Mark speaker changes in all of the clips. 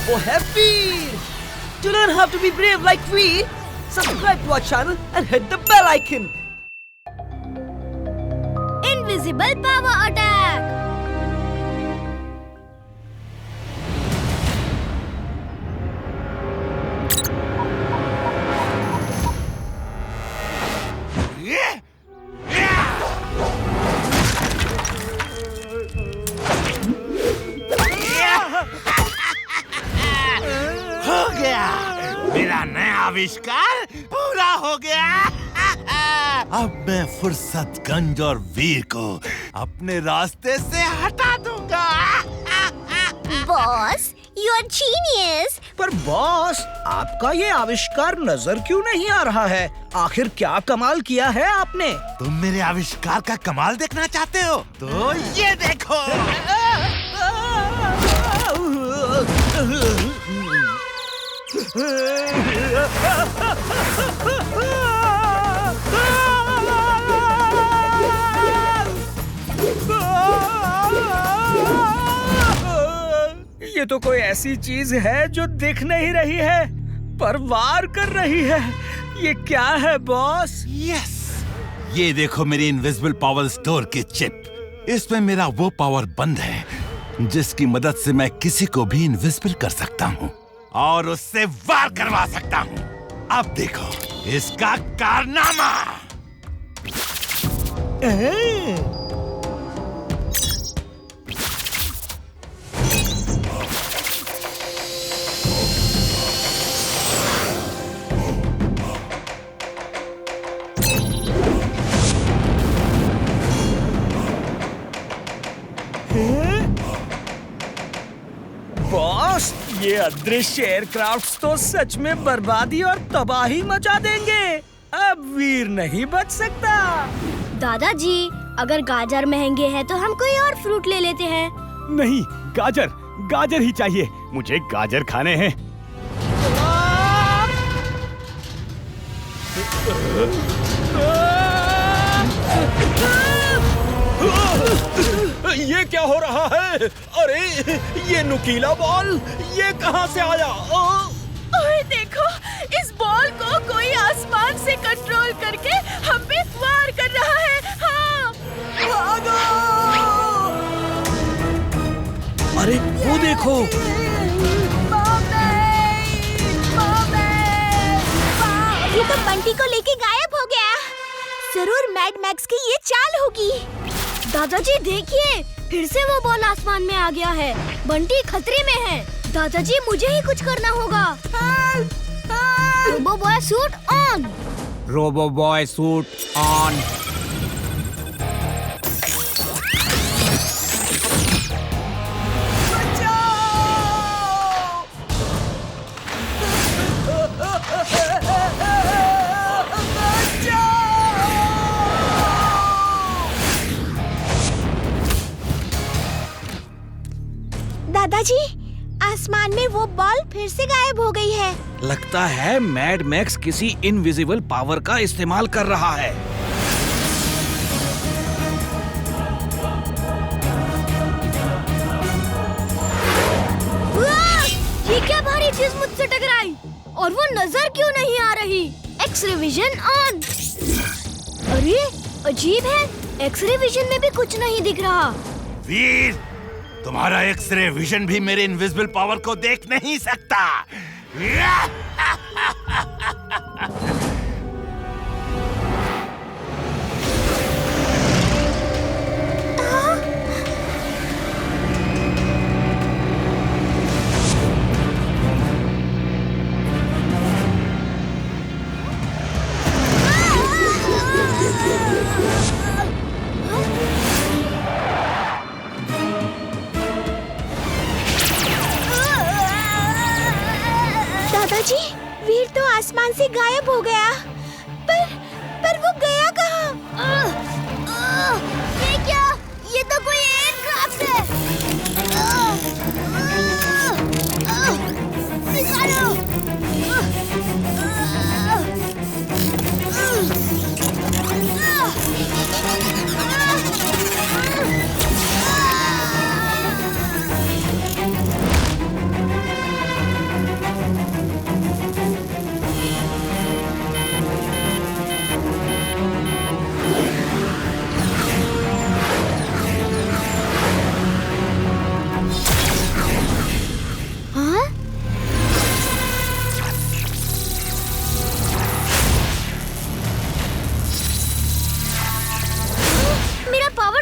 Speaker 1: वो है वीर। To learn how to be brave like Veer, subscribe to our channel and hit the bell icon.
Speaker 2: Invisible power attack.
Speaker 3: हो गया, मेरा नया आविष्कार पूरा हो गया। अब मैं फुर्सतगंज और वीर को अपने रास्ते से हटा दूंगा।
Speaker 2: Boss, you are genius.
Speaker 4: पर बॉस, आपका ये आविष्कार नजर क्यों नहीं आ रहा है? आखिर क्या कमाल किया है आपने?
Speaker 3: तुम मेरे आविष्कार का कमाल देखना चाहते हो? तो ये देखो।
Speaker 4: ये तो कोई ऐसी चीज है जो दिख नहीं रही है पर वार कर रही है। ये क्या है बॉस?
Speaker 3: यस, ये देखो मेरी इनविजिबल पावर स्टोर की चिप। इसमें मेरा वो पावर बंद है जिसकी मदद से मैं किसी को भी इनविजिबल कर सकता हूँ और उससे वार करवा सकता हूँ। अब देखो इसका कारनामा।
Speaker 4: बॉस, ये अदृश्य एयरक्राफ्ट्स तो सच में बर्बादी और तबाही मचा देंगे। अब वीर नहीं बच सकता।
Speaker 2: दादाजी, अगर गाजर महंगे हैं तो हम कोई और फ्रूट ले लेते हैं।
Speaker 5: नहीं, गाजर ही चाहिए। मुझे गाजर खाने हैं।
Speaker 4: ये क्या हो रहा है? अरे, ये नुकीला बॉल, ये कहाँ से आया?
Speaker 6: ओए देखो, इस बॉल को कोई आसमान से कंट्रोल करके हम पे वार कर रहा है। हाँ,
Speaker 1: भागो!
Speaker 4: अरे वो देखो,
Speaker 2: ये तो बंटी को लेके गायब हो गया। जरूर मैड मैक्स की ये चाल होगी। दादाजी देखिए, फिर से वो बॉल आसमान में आ गया है। बंटी खतरे में है। दादाजी, मुझे ही कुछ करना होगा। Robo boy suit on.
Speaker 5: Robo boy suit on.
Speaker 2: दादाजी, आसमान में वो बॉल फिर से गायब हो गई है।
Speaker 4: लगता है मैड मैक्स किसी इनविजिबल पावर का इस्तेमाल कर रहा है।
Speaker 2: ये क्या भारी चीज मुझसे टकराई और वो नजर क्यों नहीं आ रही? X-ray vision on. अरे अजीब है, एक्सरे विजन में भी कुछ नहीं दिख रहा।
Speaker 3: वीर, तुम्हारा एक्सरे विजन भी मेरे इनविजिबल पावर को देख नहीं सकता।
Speaker 2: दादाजी, वीर तो आसमान से गायब हो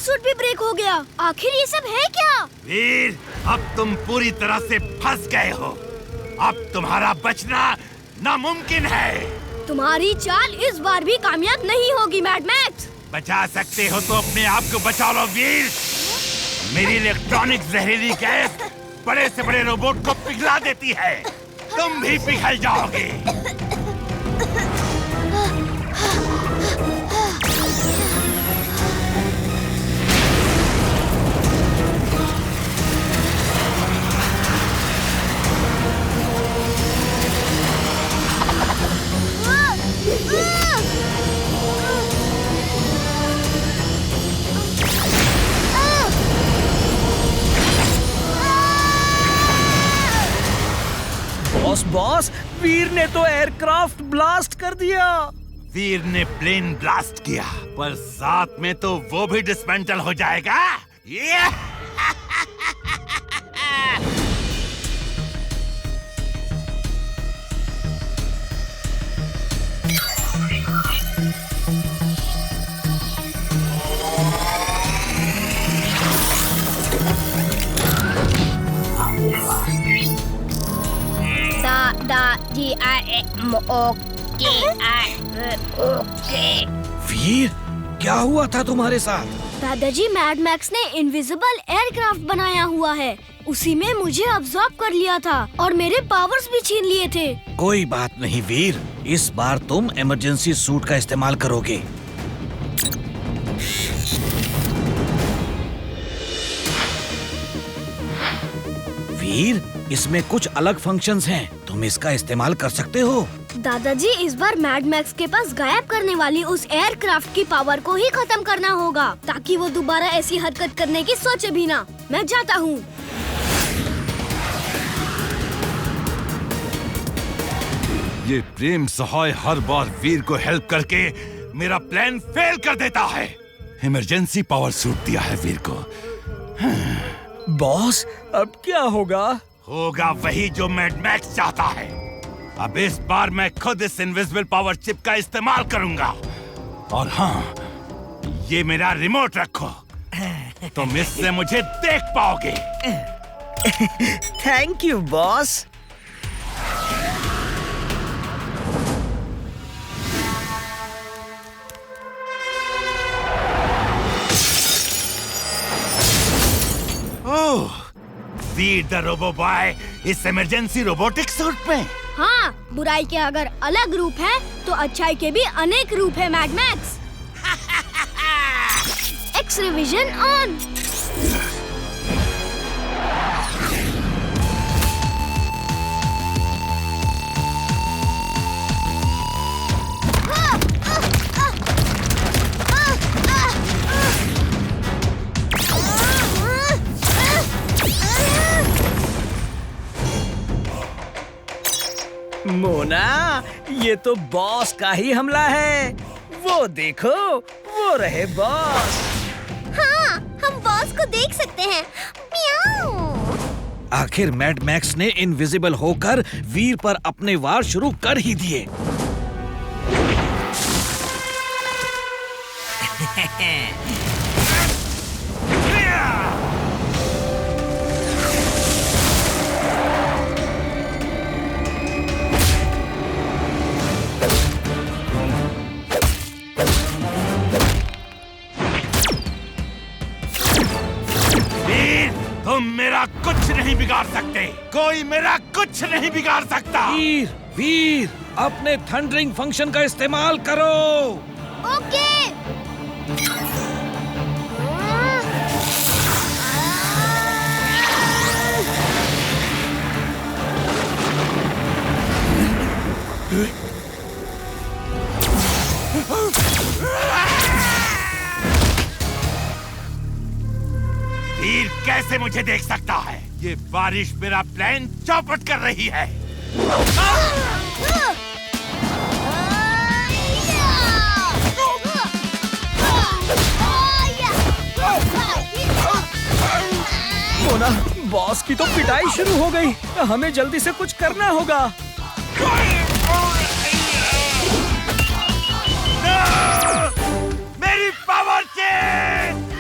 Speaker 2: सूट भी ब्रेक हो गया। आखिर ये सब है क्या?
Speaker 3: वीर, अब तुम पूरी तरह से फंस गए हो। अब तुम्हारा बचना नामुमकिन है।
Speaker 2: तुम्हारी चाल इस बार भी कामयाब नहीं होगी मैड मैक्स।
Speaker 3: बचा सकते हो तो अपने आप को बचा लो वीर। मेरी इलेक्ट्रॉनिक जहरीली गैस बड़े से बड़े रोबोट को पिघला देती है। तुम भी पिघल जाओगे।
Speaker 4: बॉस, वीर ने तो एयरक्राफ्ट ब्लास्ट कर दिया।
Speaker 3: वीर ने प्लेन ब्लास्ट किया, पर साथ में तो वो भी डिसमेंटल हो जाएगा।
Speaker 4: वीर, क्या हुआ था तुम्हारे साथ?
Speaker 2: दादाजी, मैड मैक्स ने इनविजिबल एयरक्राफ्ट बनाया हुआ है। उसी में मुझे अब्सॉर्ब कर लिया था और मेरे पावर्स भी छीन लिए थे।
Speaker 4: कोई बात नहीं वीर, इस बार तुम इमरजेंसी सूट का इस्तेमाल करोगे। वीर, इसमें कुछ अलग फंक्शंस हैं, तुम इसका इस्तेमाल कर सकते हो।
Speaker 2: दादाजी, इस बार मैड मैक्स के पास गायब करने वाली उस एयरक्राफ्ट की पावर को ही खत्म करना होगा, ताकि वो दोबारा ऐसी हरकत करने की सोचे भी ना। मैं जाता हूँ।
Speaker 3: ये प्रेम सहाय हर बार वीर को हेल्प करके मेरा प्लान फेल कर देता है। इमरजेंसी पावर सूट दिया है वीर को।
Speaker 4: बॉस, अब क्या होगा?
Speaker 3: होगा वही जो मैड मैक्स चाहता है। अब इस बार मैं खुद इस इनविजिबल पावर चिप का इस्तेमाल करूंगा। और हाँ, ये मेरा रिमोट रखो, तुम इससे मुझे देख पाओगे।
Speaker 4: Thank you boss.
Speaker 3: ओह, वीर द रोबो बॉय इस इमरजेंसी रोबोटिक सूट में।
Speaker 2: हाँ, बुराई के अगर अलग रूप है तो अच्छाई के भी अनेक रूप है Mad Max. X-ray vision on.
Speaker 4: Mona, ये तो बॉस का ही हमला है। वो देखो, वो रहे बॉस।
Speaker 2: हाँ, हम बॉस को देख सकते हैं। मियाऊ।
Speaker 4: आखिर मैड मैक्स ने इनविजिबल होकर वीर पर अपने वार शुरू कर ही दिए।
Speaker 3: तुम मेरा कुछ नहीं बिगाड़ सकते, कोई मेरा कुछ नहीं बिगाड़ सकता।
Speaker 4: वीर, वीर, अपने थंडरिंग फंक्शन का इस्तेमाल करो।
Speaker 2: ओके।
Speaker 3: वीर कैसे मुझे देख सकता है? ये बारिश मेरा प्लान चौपट कर रही है।
Speaker 4: मोना, बॉस की तो पिटाई शुरू हो गई। हमें जल्दी से कुछ करना होगा।
Speaker 3: मेरी पावर चेंज।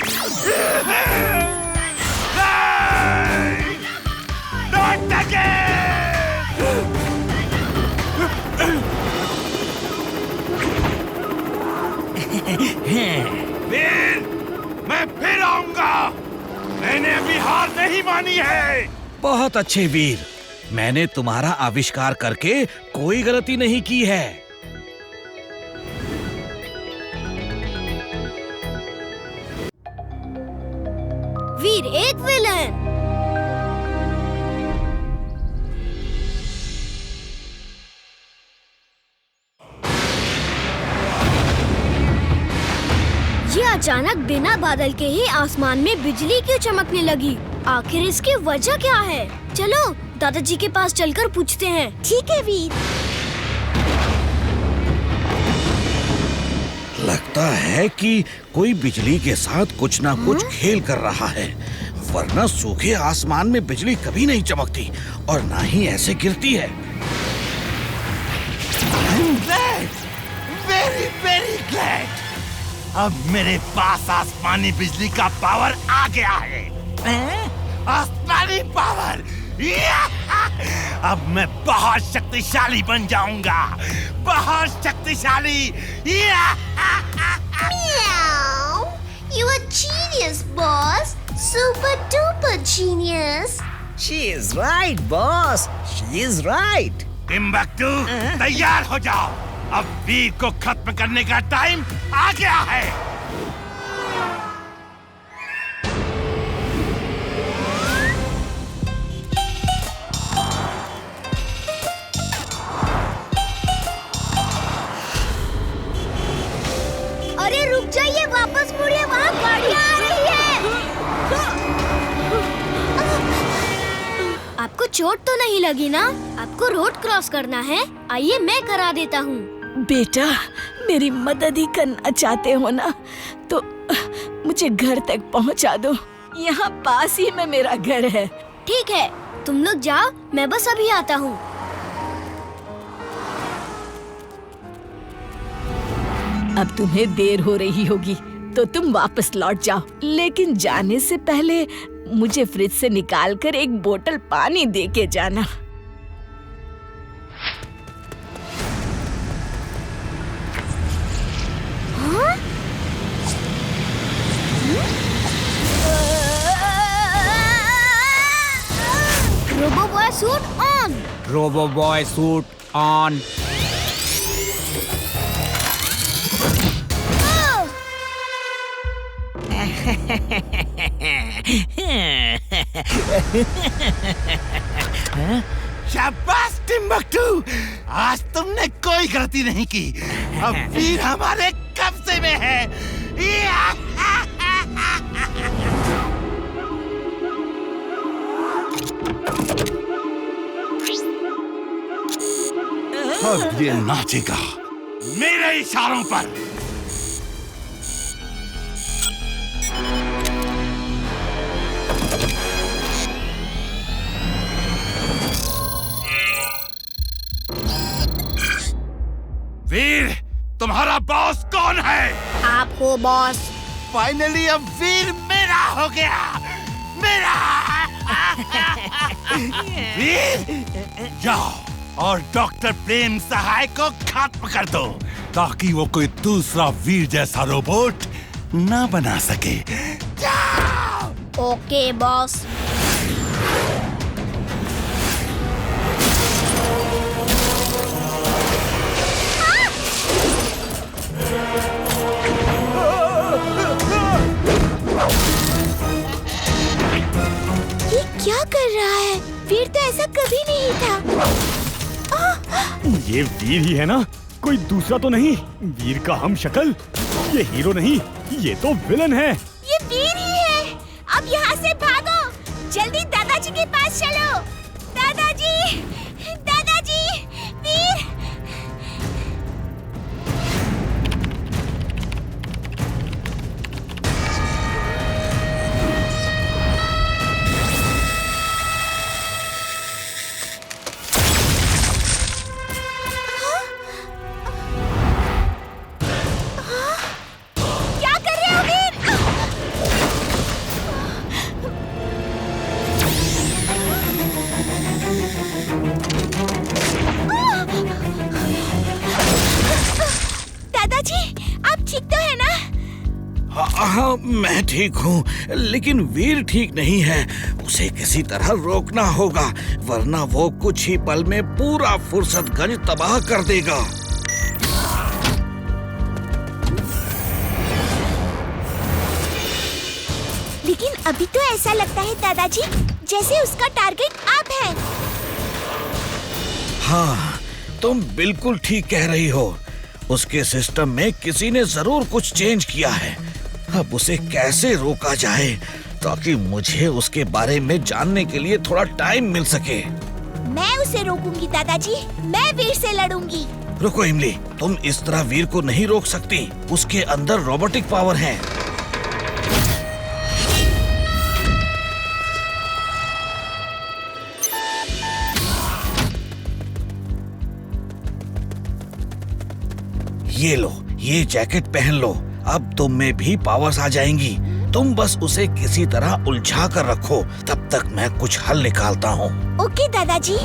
Speaker 3: वीर, मैं फिर आऊंगा। मैंने अभी हार नहीं मानी है।
Speaker 4: बहुत अच्छे वीर, मैंने तुम्हारा आविष्कार करके कोई गलती नहीं की है।
Speaker 2: वीर एक विलन। ये अचानक बिना बादल के ही आसमान में बिजली क्यों चमकने लगी? आखिर इसकी वजह क्या है? चलो दादाजी के पास चलकर पूछते हैं। ठीक है वीर।
Speaker 4: लगता है कि कोई बिजली के साथ कुछ ना कुछ खेल कर रहा है, वरना सूखे आसमान में बिजली कभी नहीं चमकती और ना ही ऐसे गिरती है।
Speaker 3: Very very glad. अब मेरे पास आसमानी बिजली का पावर आ गया है। आसमानी पावर। अब मैं बहुत शक्तिशाली बन जाऊंगा, बहुत शक्तिशाली।
Speaker 2: You are genius, boss. Super duper genius.
Speaker 4: She is right, boss. She is right.
Speaker 3: Timbuktu, तैयार हो जाओ। अब वीर को खत्म करने का टाइम आ गया है।
Speaker 2: अरे रुक जाइए, वापस मुड़िए, वहाँ गाड़ियाँ आ रही है। आपको चोट तो नहीं लगी ना? आपको रोड क्रॉस करना है, आइए मैं करा देता हूँ।
Speaker 6: बेटा, मेरी मदद ही करना चाहते हो ना, तो मुझे घर तक पहुंचा दो। यहाँ पास ही में मेरा घर है।
Speaker 2: ठीक है, तुम लोग जाओ, मैं बस अभी आता हूँ।
Speaker 6: अब तुम्हें देर हो रही होगी तो तुम वापस लौट जाओ, लेकिन जाने से पहले मुझे फ्रिज से निकाल कर एक बोतल पानी दे के जाना।
Speaker 2: Robo boy suit on.
Speaker 4: Robo boy suit on.
Speaker 3: शाबाश टिम्बकटू, आज तुमने कोई गलती नहीं की। अब वीर हमारे कब्जे में है। अब ये नाचेगा मेरे इशारों पर। वीर, तुम्हारा बॉस कौन है?
Speaker 2: आप हो बॉस।
Speaker 3: फाइनली अब वीर मेरा हो गया, मेरा। वीर, जाओ और डॉक्टर प्रेम सहाय को खत्म कर दो, ताकि वो कोई दूसरा वीर जैसा रोबोट न बना सके। जाओ।
Speaker 2: Okay boss. क्या कर रहा है? वीर तो ऐसा कभी नहीं था।
Speaker 5: ये वीर ही है ना? कोई दूसरा तो नहीं? वीर का हम शक्ल? ये हीरो नहीं, ये तो विलन है।
Speaker 2: ये वीर ही है। अब यहाँ से भागो, जल्दी दादाजी के पास चलो। दादाजी, दादाजी, वीर। क्या कर रहे हो वीर? आप ठीक तो है ना?
Speaker 4: हाँ, मैं ठीक हूँ, लेकिन वीर ठीक नहीं है। उसे किसी तरह रोकना होगा, वरना वो कुछ ही पल में पूरा फुर्सतगंज तबाह कर देगा।
Speaker 2: लेकिन अभी तो ऐसा लगता है दादाजी जैसे उसका टारगेट आप हैं।
Speaker 4: हाँ, तुम बिल्कुल ठीक कह रही हो। उसके सिस्टम में किसी ने जरूर कुछ चेंज किया है। अब उसे कैसे रोका जाए ताकि मुझे उसके बारे में जानने के लिए थोड़ा टाइम मिल सके।
Speaker 2: मैं उसे रोकूंगी दादाजी, मैं वीर से लड़ूंगी।
Speaker 4: रुको इमली, तुम इस तरह वीर को नहीं रोक सकती। उसके अंदर रोबोटिक पावर है। ये लो, ये जैकेट पहन लो। अब तुम में भी पावर्स आ जाएंगी। तुम बस उसे किसी तरह उलझा कर रखो, तब तक मैं कुछ हल निकालता हूँ।
Speaker 2: ओके दादाजी।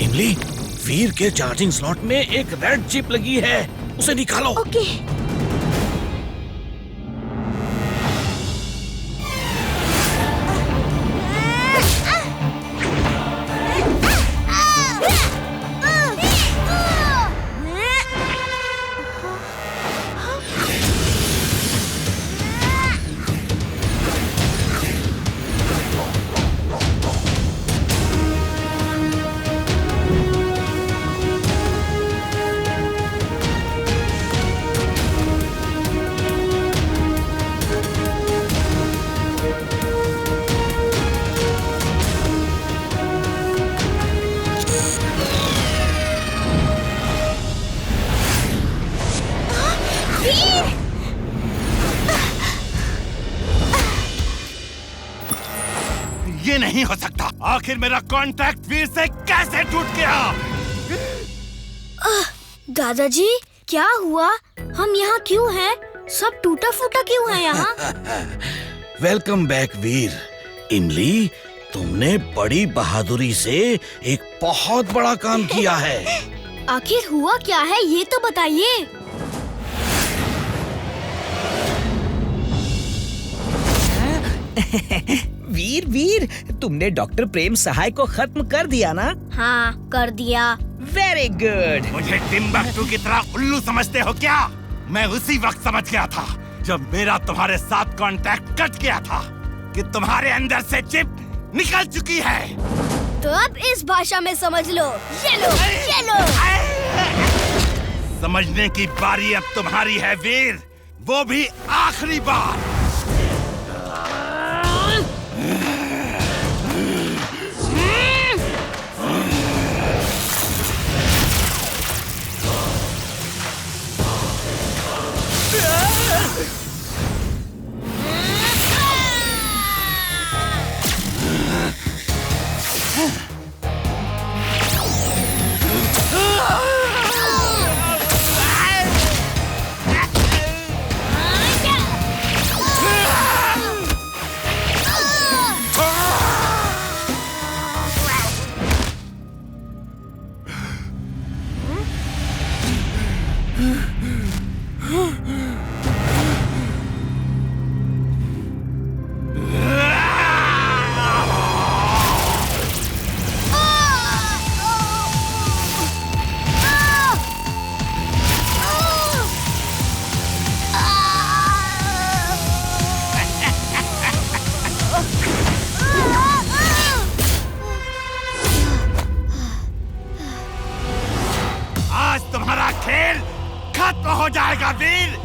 Speaker 4: इमली, वीर के चार्जिंग स्लॉट में एक रेड चिप लगी है, उसे निकालो।
Speaker 2: ओके।
Speaker 3: ये नहीं हो सकता। आखिर मेरा कांटेक्ट वीर से कैसे टूट गया?
Speaker 2: दादाजी क्या हुआ? हम यहाँ क्यों हैं? सब टूटा फूटा क्यों है यहाँ?
Speaker 4: वेलकम बैक वीर। इमली, तुमने बड़ी बहादुरी से एक बहुत बड़ा काम किया है।
Speaker 2: आखिर हुआ क्या है ये तो बताइए।
Speaker 1: वीर वीर, तुमने डॉक्टर प्रेम सहाय को खत्म कर दिया ना?
Speaker 2: हाँ, कर दिया।
Speaker 1: Very good.
Speaker 3: मुझे टिम्बकटू की तरह उल्लू समझते हो क्या? मैं उसी वक्त समझ गया था जब मेरा तुम्हारे साथ कांटेक्ट कट गया था कि तुम्हारे अंदर से चिप निकल चुकी है।
Speaker 2: तो अब इस भाषा में समझ लो। ये लो, ये लो।
Speaker 3: समझने की बारी अब तुम्हारी है वीर, वो भी आखिरी बार। तुम्हारा खेल खत्म हो जाएगा वीर।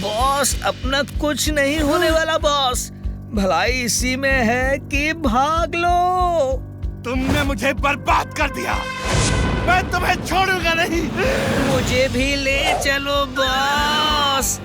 Speaker 4: बॉस, अपना कुछ नहीं होने वाला बॉस। भलाई इसी में है कि भाग लो।
Speaker 3: तुमने मुझे बर्बाद कर दिया, मैं तुम्हें छोड़ूंगा नहीं।
Speaker 4: मुझे भी ले चलो बॉस।